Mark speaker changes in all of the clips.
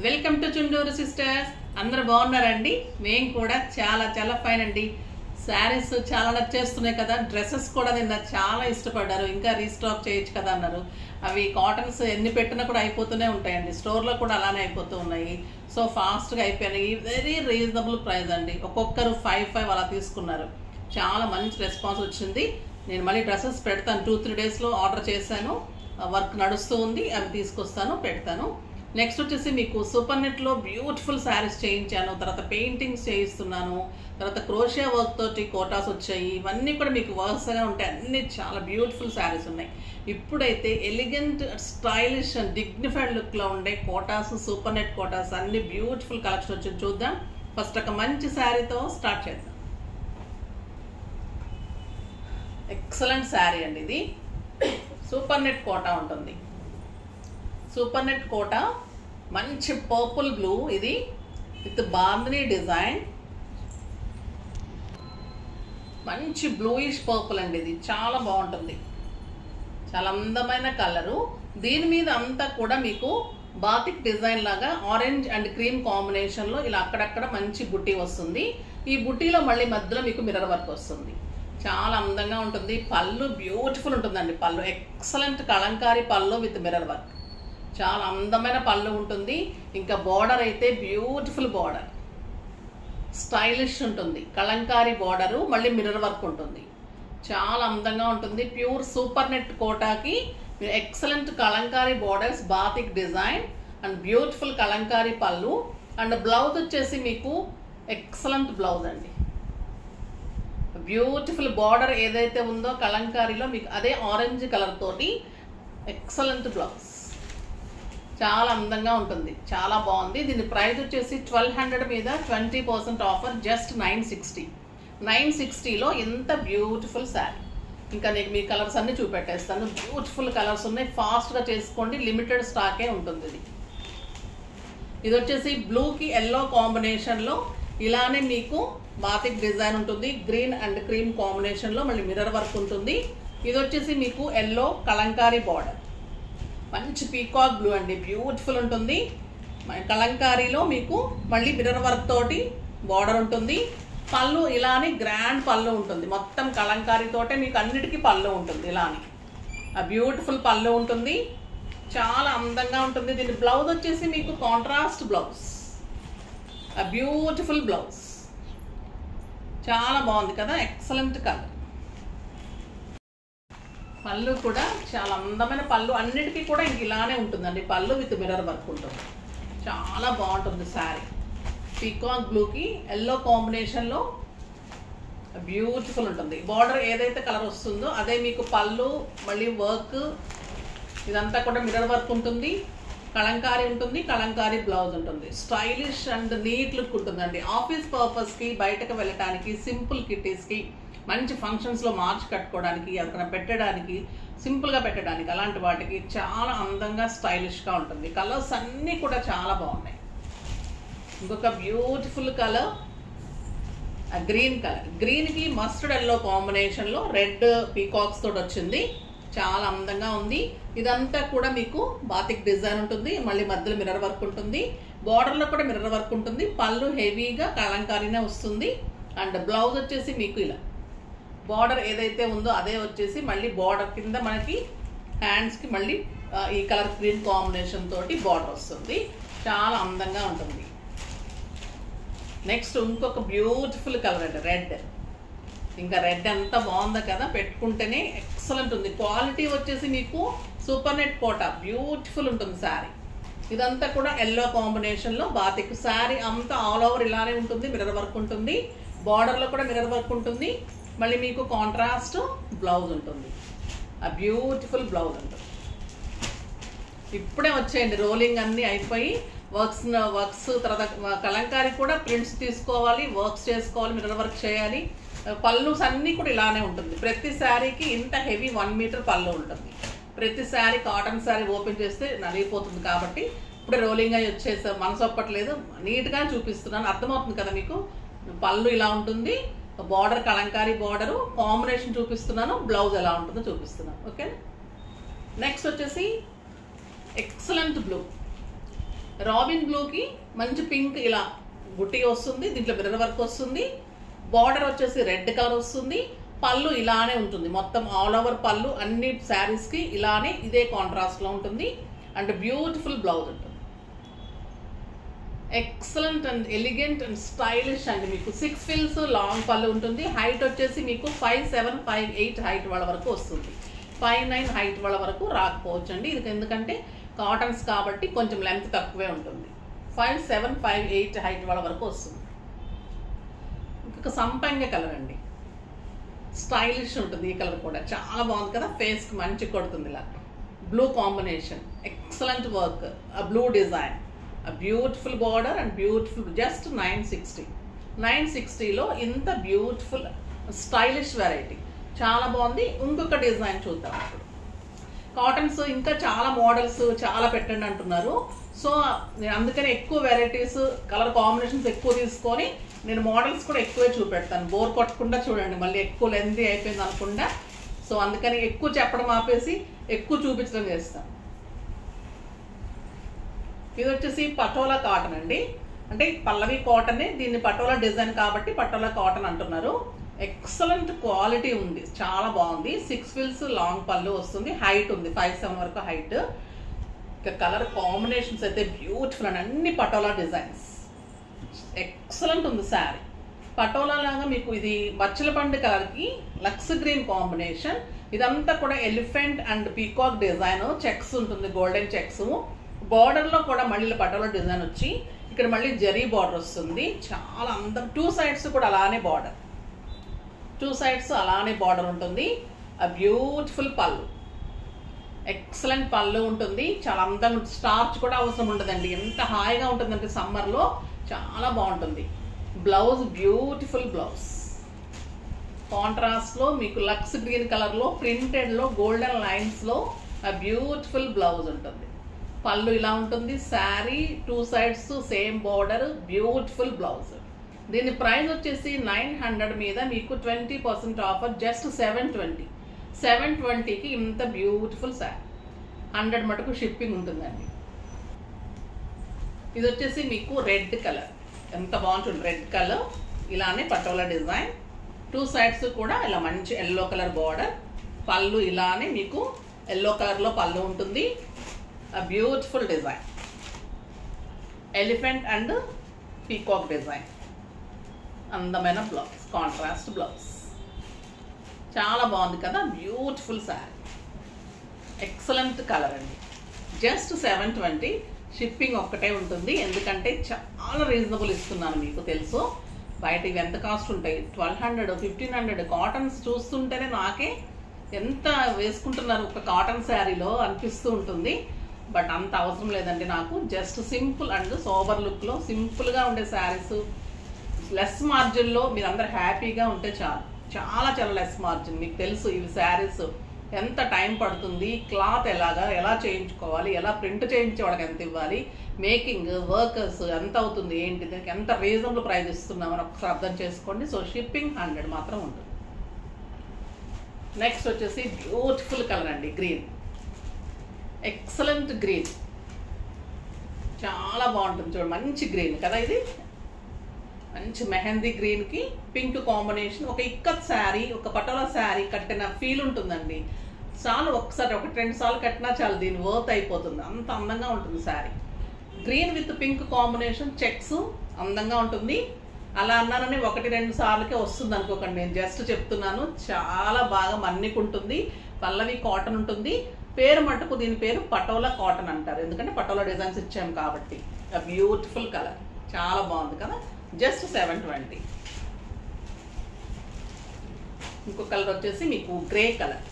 Speaker 1: Welcome to Chunduru sisters. అందరూ బాగున్నారండి? మేము కూడా చాలా చాలా ఫైన్ అండి. శారీస్ చాలా నచ్చేస్తున్నాయి కదా. డ్రెస్సెస్ కూడా నిన్న చాలా ఇష్టపడ్డారు. ఇంకా రీస్టాక్ చేయొచ్చు కదా అన్నారు. అవి కాటన్స్ ఎన్ని పెట్టినా కూడా అయిపోతూనే ఉంటాయండి. స్టోర్లో కూడా అలానే అయిపోతూ ఉన్నాయి. సో ఫాస్ట్గా అయిపోయినాయి. వెరీ రీజనబుల్ ప్రైస్ అండి. ఒక్కొక్కరు 5 అలా తీసుకున్నారు. చాలా మంచి రెస్పాన్స్ వచ్చింది. నేను మళ్ళీ డ్రెస్సెస్ పెడతాను. 2-3 డేస్లో ఆర్డర్ చేశాను. వర్క్ నడుస్తూ ఉంది. అవి తీసుకొస్తాను, పెడతాను. నెక్స్ట్ వచ్చేసి మీకు సూపర్ నెట్లో బ్యూటిఫుల్ శారీస్ చేయించాను. తర్వాత పెయింటింగ్స్ చేయిస్తున్నాను. తర్వాత క్రోషియా వర్క్ తోటి కోటాస్ వచ్చాయి. ఇవన్నీ కూడా మీకు వరుసగా ఉంటాయి. అన్ని చాలా బ్యూటిఫుల్ శారీస్ ఉన్నాయి. ఇప్పుడైతే ఎలిగెంట్, స్టైలిష్ అండ్ డిగ్నిఫైడ్ లుక్లో ఉండే కోటాస్, సూపర్ నెట్ కోటాస్ అన్ని బ్యూటిఫుల్ కలెక్షన్ వచ్చింది. చూద్దాం. ఫస్ట్ ఒక మంచి శారీతో స్టార్ట్ చేద్దాం. ఎక్సలెంట్ శారీ అండి. ఇది సూపర్ నెట్ కోటా ఉంటుంది. సూపర్ నెట్ కోటా మంచి పర్పుల్ బ్లూ, ఇది విత్ బాందినీ డిజైన్. మంచి బ్లూయిష్ పర్పుల్ అండి. ఇది చాలా బాగుంటుంది. చాలా అందమైన కలరు. దీని మీద అంతా కూడా మీకు బాతిక్ డిజైన్ లాగా ఆరెంజ్ అండ్ క్రీమ్ కాంబినేషన్లో ఇలా అక్కడక్కడ మంచి బుట్టి వస్తుంది. ఈ బుట్టీలో మళ్ళీ మధ్యలో మీకు మిర్రర్ వర్క్ వస్తుంది. చాలా అందంగా ఉంటుంది. పళ్ళు బ్యూటిఫుల్ ఉంటుందండి. పళ్ళు ఎక్సలెంట్ కలంకారీ పళ్ళు విత్ మిర్రర్ వర్క్. చాలా అందమైన పళ్ళు ఉంటుంది. ఇంకా బార్డర్ అయితే బ్యూటిఫుల్ బార్డర్, స్టైలిష్ ఉంటుంది. కలంకారీ బార్డరు, మళ్ళీ మిర్రర్ వర్క్ ఉంటుంది. చాలా అందంగా ఉంటుంది. ప్యూర్ సూపర్ నెట్ కోటాకి excellent kalamkari borders, batik design and beautiful kalamkari పళ్ళు. అండ్ బ్లౌజ్ వచ్చేసి మీకు ఎక్సలెంట్ బ్లౌజ్ అండి. బ్యూటిఫుల్ బార్డర్ ఏదైతే ఉందో కలంకారీలో మీకు అదే ఆరెంజ్ కలర్ తోటి ఎక్సలెంట్ బ్లౌజ్. చాలా అందంగా ఉంటుంది. చాలా బాగుంది. దీని ప్రైస్ వచ్చేసి 1200 మీద 20% ఆఫర్, జస్ట్ 960. 960లో ఎంత బ్యూటిఫుల్ శారీ. ఇంకా నీకు మీ కలర్స్ అన్ని చూపెట్టేస్తాను. బ్యూటిఫుల్ కలర్స్ ఉన్నాయి. ఫాస్ట్గా చేసుకోండి. లిమిటెడ్ స్టాకే ఉంటుంది. ఇది వచ్చేసి బ్లూకి ఎల్లో కాంబినేషన్లో ఇలానే మీకు బాతిక్ డిజైన్ ఉంటుంది. గ్రీన్ అండ్ క్రీమ్ కాంబినేషన్లో మళ్ళీ మిర్రర్ వర్క్ ఉంటుంది. ఇది వచ్చేసి మీకు ఎల్లో కలంకారీ బార్డర్, మంచి పీకాక్ బ్లూ అండి. బ్యూటిఫుల్ ఉంటుంది. కలంకారీలో మీకు మళ్ళీ మిర్రర్ వర్క్ తోటి బార్డర్ ఉంటుంది. పళ్ళు ఇలానే గ్రాండ్ పళ్ళు ఉంటుంది. మొత్తం కలంకారీతోటే మీకు అన్నిటికీ పళ్ళు ఉంటుంది. ఇలానే ఆ బ్యూటిఫుల్ పళ్ళు ఉంటుంది. చాలా అందంగా ఉంటుంది. దీని బ్లౌజ్ వచ్చేసి మీకు కాంట్రాస్ట్ బ్లౌజ్, ఆ బ్యూటిఫుల్ బ్లౌజ్. చాలా బాగుంది కదా. Excellent colour. పళ్ళు కూడా చాలా అందమైన పళ్ళు. అన్నిటికీ కూడా ఇంక ఇలానే ఉంటుందండి. పళ్ళు విత్ మిర్రర్ వర్క్ ఉంటుంది. చాలా బాగుంటుంది శారీ. పీకాక్ బ్లూకి ఎల్లో కాంబినేషన్లో బ్యూటిఫుల్ ఉంటుంది. బార్డర్ ఏదైతే కలర్ వస్తుందో అదే మీకు పళ్ళు, మళ్ళీ వర్క్ ఇదంతా కూడా మిర్రర్ వర్క్ ఉంటుంది. కలంకారీ ఉంటుంది. కలంకారీ బ్లౌజ్ ఉంటుంది. స్టైలిష్ అండ్ నీట్ లుక్ ఉంటుందండి. ఆఫీస్ పర్పస్కి, బయటకు వెళ్ళటానికి, సింపుల్ కిటీస్కి, మంచి ఫంక్షన్స్లో మార్చి కట్టుకోవడానికి, ఎవరికైనా పెట్టడానికి, సింపుల్గా పెట్టడానికి, అలాంటి వాటికి చాలా అందంగా స్టైలిష్గా ఉంటుంది. కలర్స్ అన్నీ కూడా చాలా బాగున్నాయి. ఇంకొక బ్యూటిఫుల్ కలర్ గ్రీన్ కలర్. గ్రీన్కి మస్టర్డ్ ఎల్లో కాంబినేషన్లో రెడ్ పీకాక్స్ తోటి వచ్చింది. చాలా అందంగా ఉంది. ఇదంతా కూడా మీకు బాతిక్ డిజైన్ ఉంటుంది. మళ్ళీ మధ్యలో మిర్రర్ వర్క్ ఉంటుంది. బార్డర్లో కూడా మిర్రర్ వర్క్ ఉంటుంది. పళ్ళు హెవీగా కలంకారీనే వస్తుంది. అండ్ బ్లౌజ్ వచ్చేసి మీకు ఇలా బార్డర్ ఏదైతే ఉందో అదే వచ్చేసి మళ్ళీ బార్డర్ కింద మనకి హ్యాండ్స్కి మళ్ళీ ఈ కలర్ గ్రీన్ కాంబినేషన్ తోటి బార్డర్ వస్తుంది. చాలా అందంగా ఉంటుంది. నెక్స్ట్ ఇంకొక బ్యూటిఫుల్ కలర్ అండి, రెడ్. ఇంకా రెడ్ ఎంత బాగుందో కదా. పెట్టుకుంటేనే ఎక్సలెంట్ ఉంది. క్వాలిటీ వచ్చేసి మీకు సూపర్ నెట్ కోటా బ్యూటిఫుల్ ఉంటుంది శారీ. ఇదంతా కూడా ఎల్లో కాంబినేషన్లో బాతిక్. శారీ అంతా ఆల్ ఓవర్ ఇలానే ఉంటుంది. మిర్రర్ వర్క్ ఉంటుంది. బార్డర్లో కూడా మిర్రర్ వర్క్ ఉంటుంది. మళ్ళీ మీకు కాంట్రాస్ట్ బ్లౌజ్ ఉంటుంది. ఆ బ్యూటిఫుల్ బ్లౌజ్ ఉంటుంది. ఇప్పుడే వచ్చేయండి. రోలింగ్ అన్నీ అయిపోయి వర్క్స్ తర్వాత కలంకారీ కూడా ప్రింట్స్ తీసుకోవాలి, వర్క్స్ చేసుకోవాలి, మిర్రర్ వర్క్ చేయాలి. పళ్ళుస్ అన్నీ కూడా ఇలానే ఉంటుంది. ప్రతి శారీకి ఇంత హెవీ 1 మీటర్ పళ్ళు ఉంటుంది. ప్రతి శారీ కాటన్ శారీ ఓపెన్ చేస్తే నలిగిపోతుంది. కాబట్టి ఇప్పుడే రోలింగ్ అయ్యి వచ్చేసా, మనసు ఒప్పట్లేదు, నీట్గా చూపిస్తున్నాను. అర్థమవుతుంది కదా మీకు. పళ్ళు ఇలా ఉంటుంది. బార్డర్ కలంకారీ బార్డరు కాంబినేషన్ చూపిస్తున్నాను. బ్లౌజ్ ఎలా ఉంటుందో చూపిస్తున్నాను. ఓకే. నెక్స్ట్ వచ్చేసి ఎక్సలెంట్ బ్లూ, రాబిన్ బ్లూకి మంచి పింక్ ఇలా బుట్టి వస్తుంది, దీంట్లో మిర్రర్ వర్క్ వస్తుంది, బార్డర్ వచ్చేసి రెడ్ కలర్ వస్తుంది, పళ్ళు ఇలానే ఉంటుంది, మొత్తం ఆల్ ఓవర్ పళ్ళు అన్ని శారీస్కి ఇలానే ఇదే కాంట్రాస్ట్లో ఉంటుంది. అండ్ బ్యూటిఫుల్ బ్లౌజ్ ఉంటుంది. Excellent and elegant and stylish అండి. మీకు 6 ఫిల్స్ లాంగ్ పళ్ళు ఉంటుంది. హైట్ వచ్చేసి మీకు 5'7", 5'8" హైట్ వాళ్ళ వరకు వస్తుంది. 5'9" హైట్ వాళ్ళ వరకు రాకపోవచ్చు అండి. ఇది ఎందుకంటే కాటన్స్ కాబట్టి కొంచెం లెంత్ తక్కువే ఉంటుంది. 5'7", 5'8" హైట్ వాళ్ళ వరకు వస్తుంది. ఇంకొక సంపంగ కలర్ అండి, స్టైలిష్ ఉంటుంది. ఈ కలర్ కూడా చాలా బాగుంది కదా, ఫేస్కి మంచి కొడుతుంది. ఇలా బ్లూ కాంబినేషన్, ఎక్సలెంట్ వర్క్, ఆ blue design, a beautiful border and beautiful, just 960. 960లో ఇంత బ్యూటిఫుల్ స్టైలిష్ వెరైటీ చాలా బాగుంది. ఇంకొక డిజైన్ చూద్దాం. ఇప్పుడు కాటన్స్ ఇంకా చాలా మోడల్స్ చాలా పెట్టండి అంటున్నారు. సో నేను అందుకని ఎక్కువ వెరైటీస్ కలర్ కాంబినేషన్స్ ఎక్కువ తీసుకొని నేను మోడల్స్ కూడా ఎక్కువే చూపెడతాను. బోర్ కొట్టకుండా చూడండి, మళ్ళీ ఎక్కువ లెంతీ అయిపోయింది అనకుండా. సో అందుకని ఎక్కువ చెప్పడం ఆపేసి ఎక్కువ చూపించడం చేస్తాను. ఇది వచ్చేసి పటోలా కాటన్ అండి, అంటే పల్లవి కాటనే, దీన్ని పటోలా డిజైన్ కాబట్టి పటోలా కాటన్ అంటున్నారు. ఎక్సలెంట్ క్వాలిటీ ఉంది, చాలా బాగుంది. 6 ఫిల్స్ లాంగ్ పళ్ళు వస్తుంది, హైట్ ఉంది 5'7" వరకు హైట్. ఇక కలర్ కాంబినేషన్స్ అయితే బ్యూటిఫుల్ అండి, అన్ని పటోలా డిజైన్స్. ఎక్సలెంట్ ఉంది శారీ. పటోలా లాగా మీకు ఇది బచ్చల పండు కలర్కి లక్స్ గ్రీన్ కాంబినేషన్. ఇదంతా కూడా elephant and peacock design, checks ఉంటుంది, గోల్డెన్ చెక్స్. బార్డర్లో కూడా మళ్ళీ పటోలా డిజైన్ వచ్చి ఇక్కడ మళ్ళీ జరీ బార్డర్ వస్తుంది. చాలా అందం, 2 సైడ్స్ కూడా అలానే బార్డర్, 2 సైడ్స్ అలానే బార్డర్ ఉంటుంది. ఆ బ్యూటిఫుల్ పళ్ళు, ఎక్సలెంట్ పళ్ళు ఉంటుంది. చాలా అందంగా, స్టార్చ్ కూడా అవసరం ఉండదండి. ఎంత హాయిగా ఉంటుందంటే సమ్మర్లో చాలా బాగుంటుంది. బ్లౌజ్ బ్యూటిఫుల్ బ్లౌజ్, కాంట్రాస్ట్లో మీకు లక్స్ గ్రీన్ కలర్లో ప్రింటెడ్లో గోల్డెన్ లైన్స్లో ఆ బ్యూటిఫుల్ బ్లౌజ్ ఉంటుంది. పళ్ళు ఇలా ఉంటుంది. Sari 2 sides same border, beautiful blouse. దీని ప్రైస్ వచ్చేసి 900 మీద మీకు 20% ఆఫర్, జస్ట్ 720. 720కి ఇంత బ్యూటిఫుల్ శారీ. 100 మటుకు షిప్పింగ్ ఉంటుందండి. ఇది వచ్చేసి మీకు రెడ్ కలర్, ఎంత బాగుంటుంది రెడ్ కలర్. ఇలానే పటోలా డిజైన్, 2 సైడ్స్ కూడా ఇలా మంచి ఎల్లో కలర్ బార్డర్. పళ్ళు ఇలానే మీకు ఎల్లో కలర్లో పళ్ళు ఉంటుంది. A beautiful design, elephant and peacock design. అందమైన బ్లౌజ్, కాంట్రాస్ట్ బ్లౌజ్, చాలా బాగుంది కదా, బ్యూటిఫుల్ శారీ. ఎక్సలెంట్ కలర్ అండి. జస్ట్ 720, షిప్పింగ్ ఒక్కటే ఉంటుంది. ఎందుకంటే చాలా రీజనబుల్ ఇస్తున్నాను, మీకు తెలుసు. బయట ఇవి ఎంత కాస్ట్ ఉంటాయి, 1200, 1500. కాటన్స్ చూస్తుంటేనే నాకే ఎంత వేసుకుంటున్నారు ఒక కాటన్ శారీలో అనిపిస్తూ ఉంటుంది. బట్ అంత అవసరం లేదండి నాకు. జస్ట్ సింపుల్ అండ్ సోబర్ లుక్లో సింపుల్గా ఉండే శారీస్, లెస్ మార్జిన్లో మీరు అందరు హ్యాపీగా ఉంటే చాలు. చాలా చాలా లెస్ మార్జిన్. మీకు తెలుసు ఇవి శారీస్ ఎంత టైం పడుతుంది, క్లాత్ ఎలా చేయించుకోవాలి, ఎలా ప్రింట్ చేయించే వాళ్ళకి ఎంత ఇవ్వాలి, మేకింగ్ వర్కర్స్ ఎంత అవుతుంది, ఏంటి, దీనికి ఎంత రీజనబుల్ ప్రైస్ ఇస్తున్నామని ఒకసారి అర్థం చేసుకోండి. సో షిప్పింగ్ 100 మాత్రం ఉంటుంది. నెక్స్ట్ వచ్చేసి బ్యూటిఫుల్ కలర్ అండి, గ్రీన్, ఎక్సలెంట్ గ్రీన్, చాలా బాగుంటుంది. చూడండి మంచి గ్రీన్ కదా, ఇది మంచి మెహందీ గ్రీన్కి పింక్ కాంబినేషన్. ఒక ఇక్కత్ శారీ, ఒక పటోలా శారీ కట్టిన ఫీల్ ఉంటుందండి. చాలు ఒకసారి 1-2 సార్లు కట్టినా చాలు, దీని వర్త్ అయిపోతుంది, అంత అందంగా ఉంటుంది sari. Green with pink combination, checks, అందంగా ఉంటుంది. అలా అన్నానని 1-2 సార్లకే వస్తుంది అనుకోకండి, నేను జస్ట్ చెప్తున్నాను. చాలా బాగా మన్నికుంటుంది. పల్లవి కాటన్ ఉంటుంది. పేరు మటుకు దీని పేరు పటోలా కాటన్ అంటారు, ఎందుకంటే పటోలా డిజైన్స్ ఇచ్చాము కాబట్టి. బ్యూటిఫుల్ కలర్, చాలా బాగుంది కదా, జస్ట్ 720. ఇంకో కలర్ వచ్చేసి మీకు గ్రే కలర్,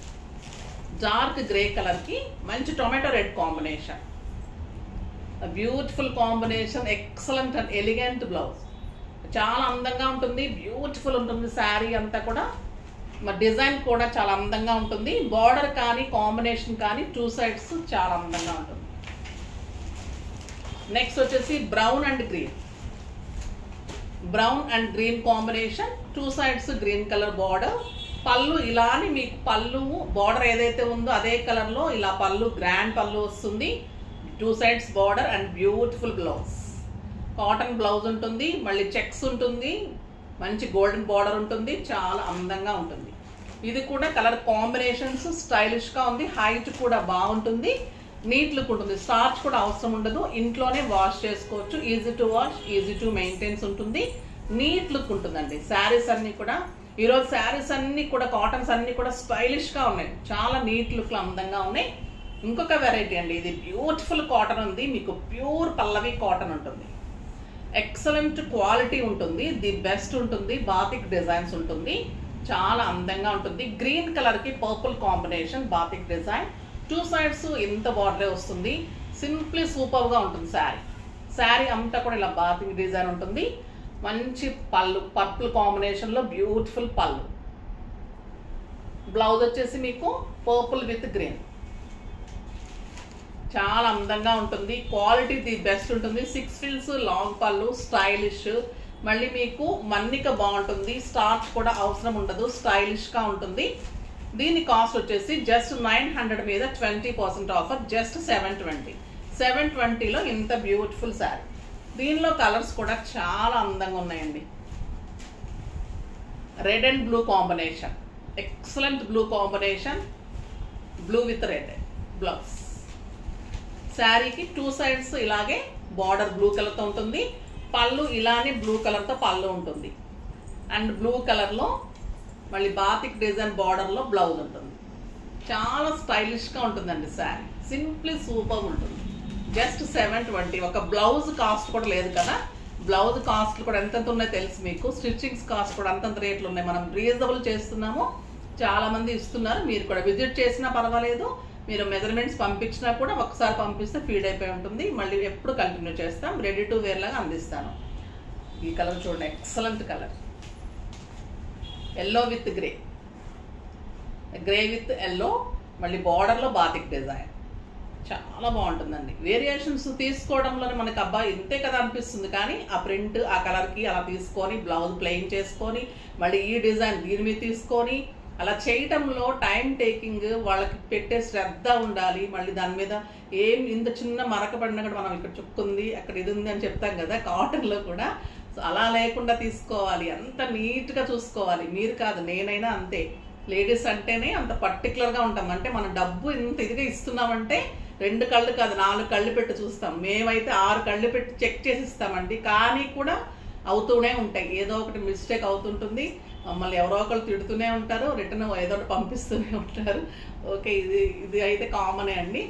Speaker 1: డార్క్ గ్రే కలర్కి మంచి tomato red combination. Beautiful combination, excellent and elegant blouse, చాలా అందంగా ఉంటుంది, బ్యూటిఫుల్ ఉంటుంది శారీ అంతా కూడా. మరి డిజైన్ కూడా చాలా అందంగా ఉంటుంది. బార్డర్ కానీ కాంబినేషన్ కానీ 2 సైడ్స్ చాలా అందంగా ఉంటుంది. నెక్స్ట్ వచ్చేసి brown and green, brown and green combination, 2 sides green colour border. పళ్ళు ఇలానే మీకు పళ్ళు బార్డర్ ఏదైతే ఉందో అదే కలర్లో ఇలా పళ్ళు, గ్రాండ్ పళ్ళు వస్తుంది. 2 sides border and beautiful blouse. Cotton blouse ఉంటుంది, మళ్ళీ చెక్స్ ఉంటుంది, మంచి గోల్డెన్ బార్డర్ ఉంటుంది, చాలా అందంగా ఉంటుంది. ఇది కూడా కలర్ కాంబినేషన్స్ స్టైలిష్గా ఉంది. హైట్ కూడా బాగుంటుంది, నీట్ లుక్ ఉంటుంది. స్టార్చ్ కూడా అవసరం ఉండదు, ఇంట్లోనే వాష్ చేసుకోవచ్చు. Easy to wash, easy to maintains ఉంటుంది, నీట్ లుక్ ఉంటుందండి. శారీస్ అన్నీ కూడా ఈరోజు శారీస్ అన్నీ కూడా కాటన్స్ అన్నీ కూడా స్టైలిష్గా ఉన్నాయి, చాలా నీట్ లుక్లో అందంగా ఉన్నాయి. ఇంకొక వెరైటీ అండి, ఇది బ్యూటిఫుల్ కాటన్ ఉంది, మీకు ప్యూర్ పల్లవి కాటన్ ఉంటుంది. ఎక్సలెంట్ క్వాలిటీ ఉంటుంది, ది బెస్ట్ ఉంటుంది, బాతిక్ డిజైన్స్ ఉంటుంది, చాలా అందంగా ఉంటుంది. గ్రీన్ కలర్కి purple combination batik design, 2 sides ఇంత బార్డరే వస్తుంది. సింప్లీ సూపర్గా ఉంటుంది శారీ. శారీ అంతా కూడా ఇలా బాతిక్ డిజైన్ ఉంటుంది. మంచి పళ్ళు, పర్పుల్ కాంబినేషన్లో బ్యూటిఫుల్ పళ్ళు. బ్లౌజ్ వచ్చేసి మీకు పర్పుల్ విత్ గ్రీన్, చాలా అందంగా ఉంటుంది. క్వాలిటీ ది బెస్ట్ ఉంటుంది. 6 frills లాంగ్ పళ్ళు, స్టైలిష్. మళ్ళీ మీకు మన్నిక బాగుంటుంది, స్టార్చ్ కూడా అవసరం ఉండదు, స్టైలిష్గా ఉంటుంది. దీని కాస్ట్ వచ్చేసి జస్ట్ 900 మీద 20% ఆఫర్, జస్ట్ 720. 720లో ఇంత బ్యూటిఫుల్ శారీ. దీనిలో కలర్స్ కూడా చాలా అందంగా ఉన్నాయండి. Red and blue combination, excellent blue combination, blue with red blouse. శారీకి 2 sides ఇలాగే బార్డర్ బ్లూ కలర్తో ఉంటుంది. పళ్ళు ఇలానే బ్లూ కలర్తో పళ్ళు ఉంటుంది. అండ్ బ్లూ కలర్లో మళ్ళీ బాతిక్ డిజైన్ బార్డర్లో బ్లౌజ్ ఉంటుంది. చాలా స్టైలిష్గా ఉంటుందండి శారీ, సింప్లీ సూపర్ ఉంటుంది. జస్ట్ 720. ఒక బ్లౌజ్ కాస్ట్ కూడా లేదు కదా, బ్లౌజ్ కాస్ట్లు కూడా ఎంతెంత ఉన్నాయో తెలుసు మీకు. స్టిచ్చింగ్స్ కాస్ట్ కూడా అంతంత రేట్లు ఉన్నాయి. మనం రీజనబుల్ చేస్తున్నాము, చాలామంది ఇస్తున్నారు. మీరు కూడా విజిట్ చేసినా పర్వాలేదు, మీరు మెజర్మెంట్స్ పంపించినా కూడా ఒకసారి పంపిస్తే ఫీడ్ అయిపోయి ఉంటుంది. మళ్ళీ ఎప్పుడు కంటిన్యూ చేస్తాం, రెడీ టు వేర్ లాగా అందిస్తాను. ఈ కలర్ చూడండి, excellent colour, yellow with grey, grey with yellow, మళ్ళీ బార్డర్లో బాతిక్ డిజైన్, చాలా బాగుంటుందండి. వేరియేషన్స్ తీసుకోవడంలోనే మనకు అబ్బాయి ఇంతే కదా అనిపిస్తుంది, కానీ ఆ ప్రింట్ ఆ కలర్కి అలా తీసుకొని బ్లౌజ్ ప్లెయిన్ చేసుకొని మళ్ళీ ఈ డిజైన్ దీని మీద తీసుకొని అలా చేయటంలో టైం టేకింగ్, వాళ్ళకి పెట్టే శ్రద్ధ ఉండాలి. మళ్ళీ దాని మీద ఏం ఇంత చిన్న మరక పడినా కూడా మనం ఇక్కడ చుక్కుంది అక్కడ ఇది ఉంది అని చెప్తాం కదా, కాటన్లో కూడా సో అలా లేకుండా తీసుకోవాలి, అంత నీట్గా చూసుకోవాలి. మీరు కాదు, నేనైనా అంతే. లేడీస్ అంటేనే అంత పర్టికులర్గా ఉంటాం. అంటే మనం డబ్బు ఇంత ఇదిగా ఇస్తున్నామంటే 2 కళ్ళు కాదు 4 కళ్ళు పెట్టి చూస్తాం. మేమైతే 6 కళ్ళు పెట్టి చెక్ చేసి ఇస్తామండి. కానీ కూడా అవుతూనే ఉంటాయి, ఏదో ఒకటి మిస్టేక్ అవుతుంటుంది. మమ్మల్ని ఎవరో ఒకరు తిడుతూనే ఉంటారు, రిటర్న్ ఏదో ఒకటి పంపిస్తూనే ఉంటారు. ఓకే, ఇది అయితే కామనే అండి.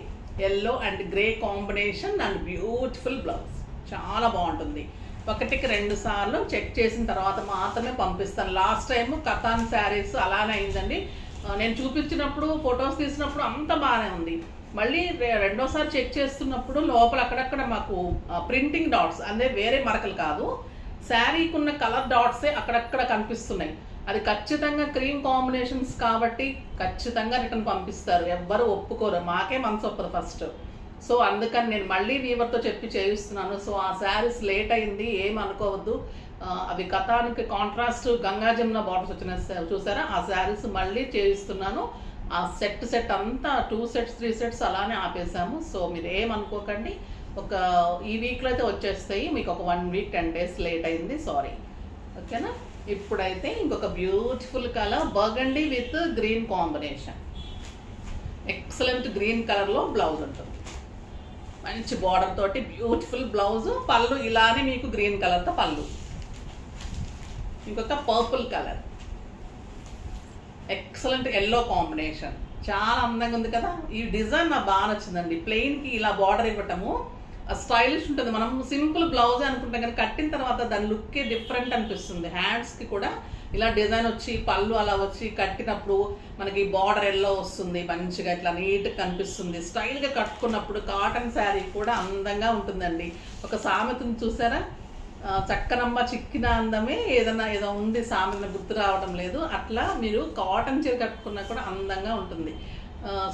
Speaker 1: Yellow and grey combination and beautiful blouse, చాలా బాగుంటుంది. 1కి 2 సార్లు చెక్ చేసిన తర్వాత మాత్రమే పంపిస్తాను. లాస్ట్ టైం కథాన్ శారీస్ అలానే అయిందండి. నేను చూపించినప్పుడు ఫొటోస్ తీసినప్పుడు అంత బాగానే ఉంది. మళ్ళీ రెండోసారి చెక్ చేస్తున్నప్పుడు లోపల అక్కడక్కడ మాకు ప్రింటింగ్ డాట్స్ అంటే వేరే మరకలు కాదు, శారీకి ఉన్న కలర్ డాట్సే అక్కడక్కడ కనిపిస్తున్నాయి. అది ఖచ్చితంగా క్రీమ్ కాంబినేషన్స్ కాబట్టి ఖచ్చితంగా రిటర్న్ పంపిస్తారు, ఎవ్వరు ఒప్పుకోరు. మాకే మనసు ఒప్పదు ఫస్ట్. సో అందుకని నేను మళ్ళీ వీవర్తో చెప్పి చేయిస్తున్నాను. సో ఆ శారీస్ లేట్ అయింది, ఏమనుకోవద్దు. అవి కథానికి కాంట్రాస్ట్ గంగా జమున బార్డర్స్ వచ్చిన చూసారా, ఆ శారీస్ మళ్ళీ చేయిస్తున్నాను. ఆ సెట్ అంతా 2 sets 3 sets అలానే ఆపేసాము. సో మీరు ఏమనుకోకండి, ఒక ఈ వీక్లో అయితే వచ్చేస్తాయి. మీకు ఒక 1 week 10 days లేట్ అయింది, సారీ. ఓకేనా. ఇప్పుడైతే ఇంకొక beautiful colour burgundy with green combination, excellent green కలర్లో బ్లౌజ్ ఉంటుంది. మంచి బార్డర్ తోటి బ్యూటిఫుల్ బ్లౌజ్, పళ్ళు ఇలానే మీకు గ్రీన్ కలర్తో పళ్ళు. ఇంకొక purple colour, excellent yellow combination, చాలా అందంగా ఉంది కదా. ఈ డిజైన్ నాకు బాగా నచ్చిందండి. ప్లెయిన్కి ఇలా బార్డర్ ఇవ్వటము స్టైలిష్ ఉంటుంది. మనం సింపుల్ బ్లౌజ్ అనుకుంటాం కానీ కట్టిన తర్వాత దాని లుక్కే డిఫరెంట్ అనిపిస్తుంది. హ్యాండ్స్కి కూడా ఇలా డిజైన్ వచ్చి పళ్ళు అలా వచ్చి కట్టినప్పుడు మనకి బార్డర్ ఎల్లో వస్తుంది, మంచిగా ఇట్లా నీట్గా కనిపిస్తుంది. స్టైల్గా కట్టుకున్నప్పుడు కాటన్ శారీ కూడా అందంగా ఉంటుందండి. ఒక సామెతను చూసారా, చక్కనమ్మ చిక్కిన అందమే ఏదన్నా ఏదో ఉంది, సామెత గుర్తు రావడం లేదు. అట్లా మీరు కాటన్ చీర కట్టుకున్నా కూడా అందంగా ఉంటుంది.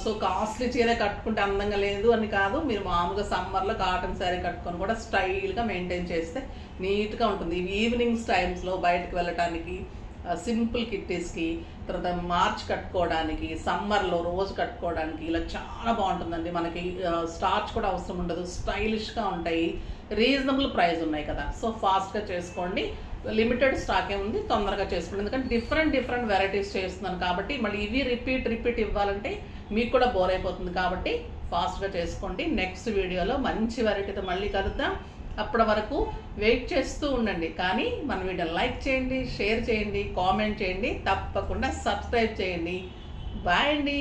Speaker 1: సో కాస్ట్లీ చీర కట్టుకుంటే అందంగా లేదు అని కాదు, మీరు మామూలుగా సమ్మర్లో కాటన్ శారీ కట్టుకొని కూడా స్టైల్గా మెయింటైన్ చేస్తే నీట్గా ఉంటుంది. ఈవినింగ్స్ టైమ్స్లో బయటకు వెళ్ళటానికి సింపుల్ కిట్టీస్కి, తర్వాత మార్చ్ కట్టుకోవడానికి, సమ్మర్లో రోజు కట్టుకోవడానికి ఇలా చాలా బాగుంటుందండి. మనకి స్టార్చ్ కూడా అవసరం ఉండదు, స్టైలిష్గా ఉంటాయి, రీజనబుల్ ప్రైస్ ఉన్నాయి కదా. సో ఫాస్ట్గా చేసుకోండి, లిమిటెడ్ స్టాకే ఉంది, తొందరగా చేసుకోండి. ఎందుకంటే డిఫరెంట్ వెరైటీస్ చేస్తున్నాను కాబట్టి మళ్ళీ ఇవి రిపీట్ ఇవ్వాలంటే మీకు కూడా బోర్ అయిపోతుంది. కాబట్టి ఫాస్ట్గా చేసుకోండి. నెక్స్ట్ వీడియోలో మంచి వెరైటీతో మళ్ళీ కలుద్దాం. అప్పటి వరకు వెయిట్ చేస్తూ ఉండండి. కానీ మన వీడియో లైక్ చేయండి, షేర్ చేయండి, కామెంట్ చేయండి, తప్పకుండా సబ్స్క్రైబ్ చేయండి. బాయ్ అండి.